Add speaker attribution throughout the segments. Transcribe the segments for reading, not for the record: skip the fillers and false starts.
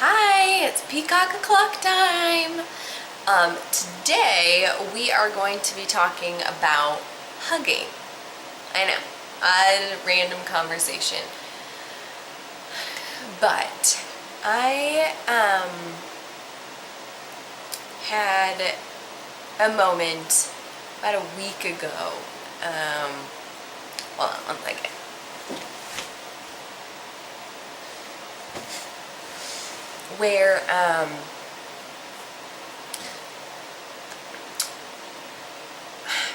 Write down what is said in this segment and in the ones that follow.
Speaker 1: Hi, it's peacock o'clock time. Today we are going to be talking about hugging. I know, a random conversation. But I had a moment about a week ago. Hold on one second. Where I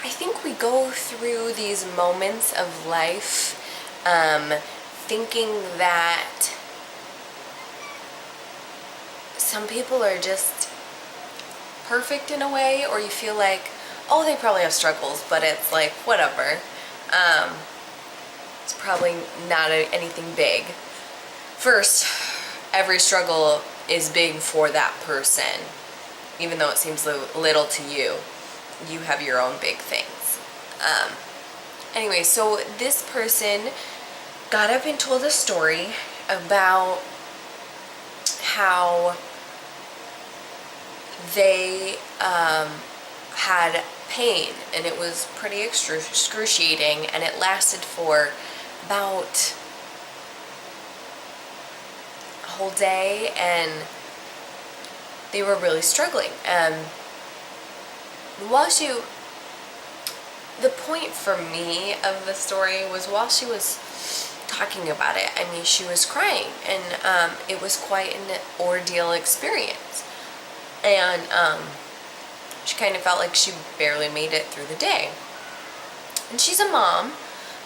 Speaker 1: think we go through these moments of life thinking that some people are just perfect in a way, or you feel like, oh, they probably have struggles, but it's like, whatever. It's probably not anything big. First, every struggle is big for that person, even though it seems little to you. You have your own big things. Anyway, so this person got up and told a story about how they had pain, and it was pretty excruciating, and it lasted for about a whole day, and they were really struggling. The point for me of the story was while she was talking about it, I mean, she was crying, and it was quite an ordeal experience. And she kind of felt like she barely made it through the day. And she's a mom.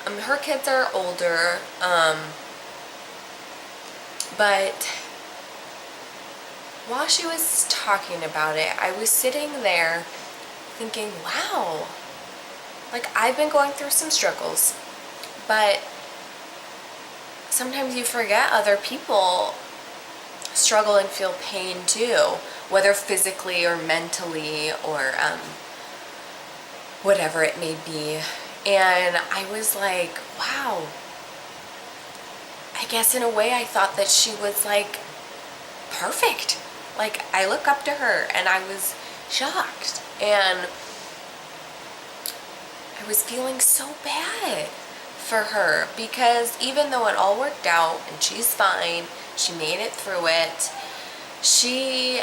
Speaker 1: Her kids are older, but while she was talking about it, I was sitting there thinking, wow, like, I've been going through some struggles, but sometimes you forget other people struggle and feel pain too, whether physically or mentally or whatever it may be. And I was like, wow, I guess in a way I thought that she was like perfect. Like, I look up to her, and I was shocked, and I was feeling so bad for her, because even though it all worked out and she's fine, she made it through it, she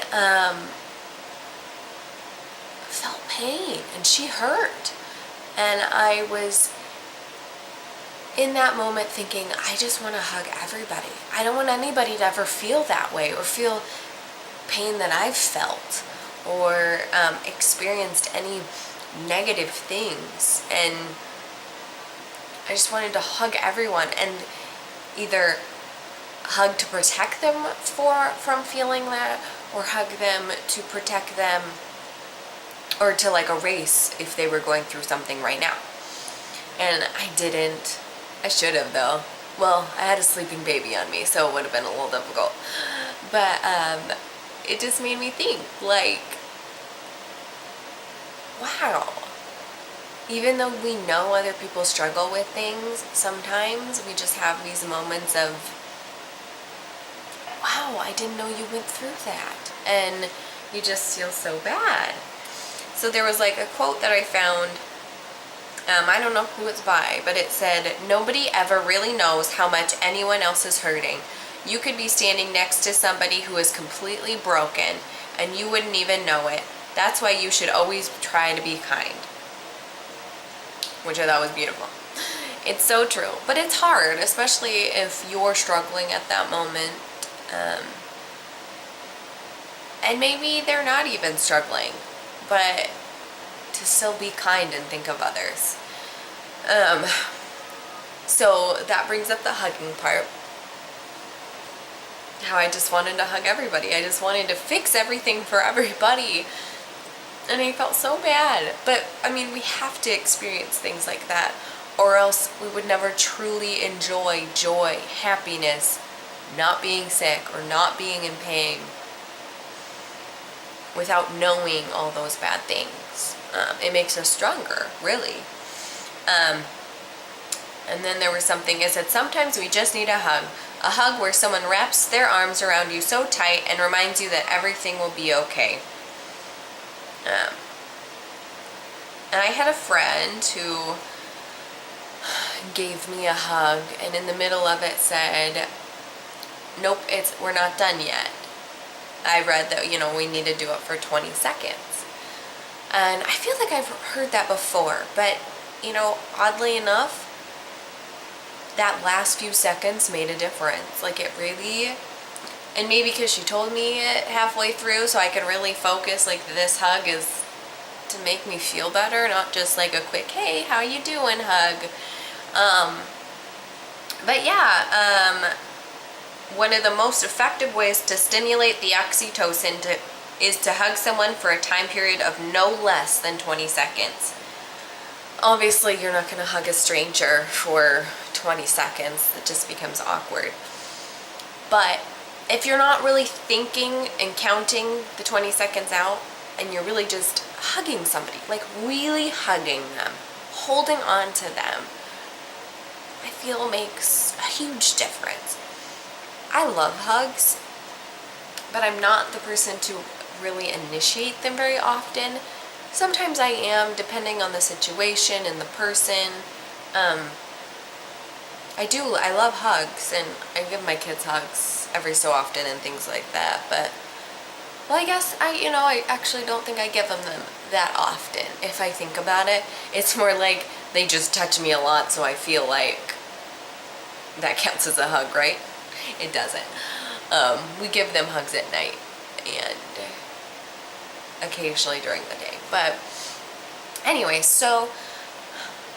Speaker 1: felt pain and she hurt. And I was in that moment thinking, I just want to hug everybody. I don't want anybody to ever feel that way, or feel pain that I've felt, or experienced any negative things. And I just wanted to hug everyone, and either hug to protect them from feeling that, or hug them to protect them, or to like erase if they were going through something right now. And I didn't. I should have, though. Well, I had a sleeping baby on me, so it would have been a little difficult. But it just made me think, like, wow. Even though we know other people struggle with things, sometimes we just have these moments of, wow, I didn't know you went through that. And you just feel so bad. So there was like a quote that I found, I don't know who it's by, but it said, nobody ever really knows how much anyone else is hurting. You could be standing next to somebody who is completely broken, and you wouldn't even know it. That's why you should always try to be kind. Which I thought was beautiful. It's so true. But it's hard, especially if you're struggling at that moment. And maybe they're not even struggling, but to still be kind and think of others. So that brings up the hugging part. How I just wanted to hug everybody. I just wanted to fix everything for everybody. And I felt so bad. But, I mean, we have to experience things like that, or else we would never truly enjoy joy, happiness, not being sick, or not being in pain, without knowing all those bad things. It makes us stronger, really. And then there was something, it said, sometimes we just need a hug. A hug where someone wraps their arms around you so tight and reminds you that everything will be okay. And I had a friend who gave me a hug, and in the middle of it said, nope, we're not done yet. I read that, we need to do it for 20 seconds. And I feel like I've heard that before, but, oddly enough, that last few seconds made a difference. Like, it really, and maybe because she told me it halfway through, so I could really focus, like, this hug is to make me feel better, not just like a quick, hey, how you doing hug. But yeah, one of the most effective ways to stimulate the oxytocin is to hug someone for a time period of no less than 20 seconds. Obviously, you're not going to hug a stranger for 20 seconds. It just becomes awkward. But if you're not really thinking and counting the 20 seconds out, and you're really just hugging somebody, like really hugging them, holding on to them, I feel makes a huge difference. I love hugs, but I'm not the person to really initiate them very often. Sometimes I am, depending on the situation and the person. I love hugs, and I give my kids hugs every so often and things like that, but, well, I guess I actually don't think I give them that often. If I think about it, it's more like they just touch me a lot, so I feel like that counts as a hug, right? It doesn't. We give them hugs at night and occasionally during the day. But anyway, so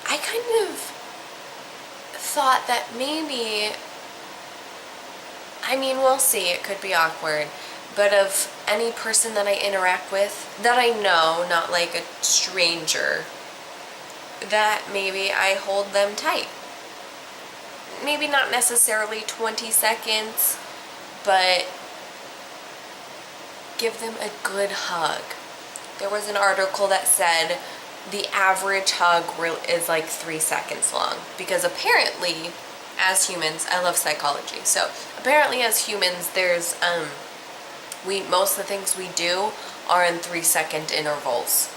Speaker 1: I kind of thought that maybe, we'll see, it could be awkward, but of any person that I interact with that I know, not like a stranger, that maybe I hold them tight. Maybe not necessarily 20 seconds, but give them a good hug. There was an article that said the average hug is like 3 seconds long, because apparently, as humans, I love psychology, so apparently as humans, there's, most of the things we do are in 3-second intervals.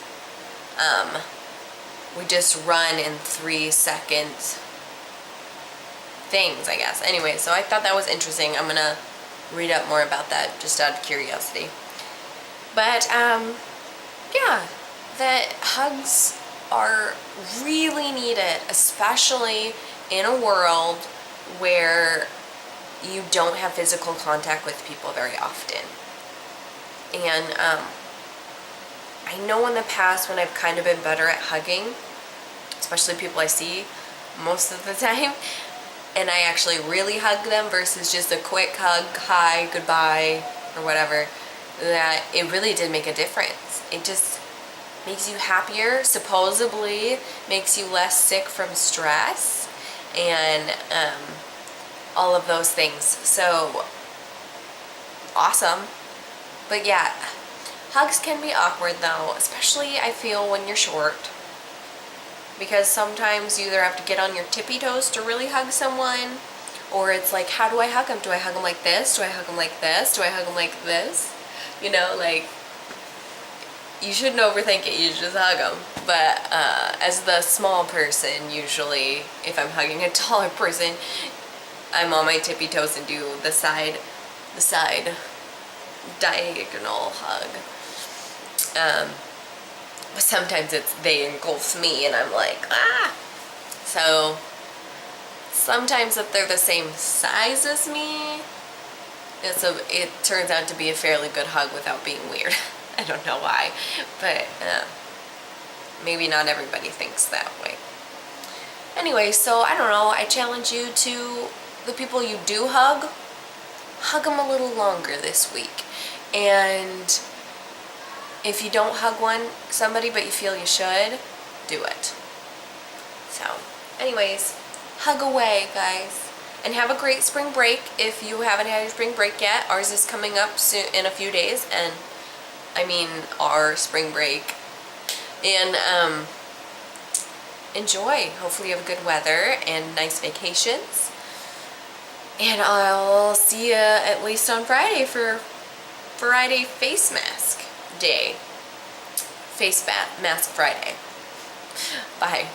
Speaker 1: We just run in 3-second things, I guess. Anyway, so I thought that was interesting. I'm gonna read up more about that just out of curiosity. But, yeah, that hugs are really needed, especially in a world where you don't have physical contact with people very often. And I know in the past when I've kind of been better at hugging, especially people I see most of the time, and I actually really hug them versus just a quick hug, hi, goodbye, or whatever, that it really did make a difference. It just makes you happier, supposedly makes you less sick from stress, and all of those things. So, awesome. But yeah, hugs can be awkward though, especially I feel when you're short. Because sometimes you either have to get on your tippy toes to really hug someone, or it's like, how do I hug them? Do I hug them like this? Do I hug them like this? Do I hug them like this? Like, you shouldn't overthink it, you just hug them. But as the small person, usually, if I'm hugging a taller person, I'm on my tippy toes and do the side diagonal hug. But sometimes they engulf me and I'm like, ah! So, sometimes if they're the same size as me, it turns out to be a fairly good hug without being weird. I don't know why, but maybe not everybody thinks that way. Anyway, so I don't know, I challenge you to, the people you do hug them a little longer this week. And if you don't hug somebody but you feel you should, do it. So, anyways, hug away, guys. And have a great spring break if you haven't had your spring break yet. Ours is coming up soon in a few days, and our spring break. And enjoy. Hopefully you have good weather and nice vacations. And I'll see you at least on Friday for Friday face mask day. Face mask Friday. Bye.